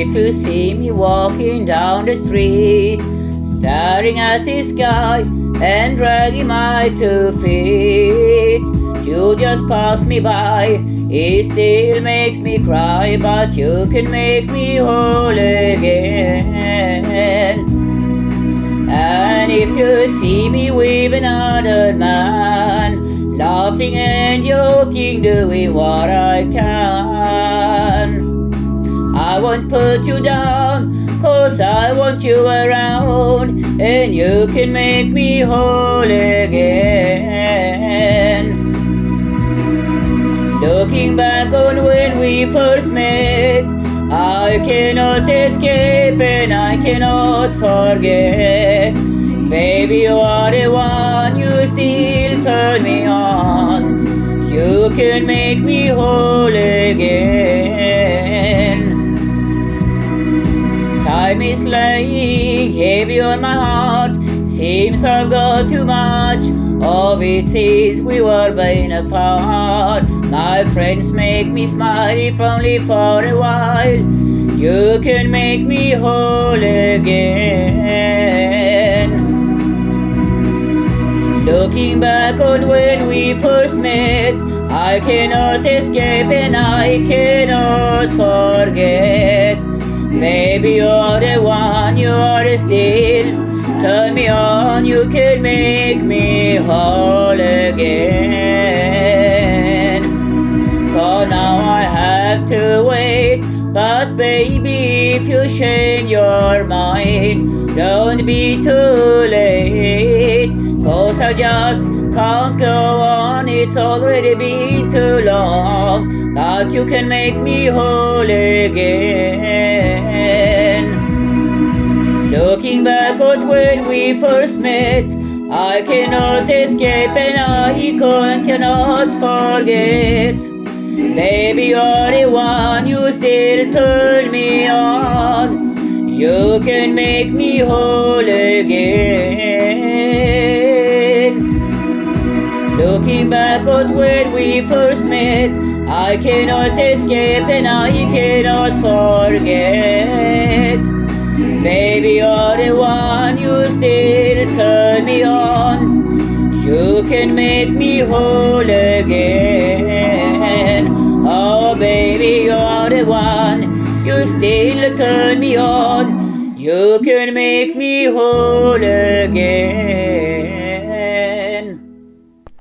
if you see me walking down the street, staring at the sky and dragging my 2 feet, you just pass me by. It still makes me cry, but you can make me whole again. And if you see me with another man, laughing and joking, doing what I can, I won't put you down, 'cause I want you around, and you can make me whole again. Looking back on when we first met, I cannot escape and I cannot forget. Baby, you are the one, you still turn me on. You can make me whole again. Time is laying heavy on my heart. Seems I've got too much of it since we were been apart. My friends make me smile, if only for a while. You can make me whole again. Looking back on when we first met, I cannot escape and I cannot forget. Baby, you're the one, you're still turn me on, you can make me whole again. For now I have to wait, but baby, if you change your mind, don't be too late, 'cause I just can't go on, it's already been too long, but you can make me whole again. Looking back at when we first met, I cannot escape and I cannot forget. Baby, you're the one, you still turn me on. You can make me whole again. Looking back at when we first met, I cannot escape and I cannot forget. Baby, you're the one, you still turn me on. You can make me whole again. Oh baby, you're the one, you still turn me on. You can make me whole again.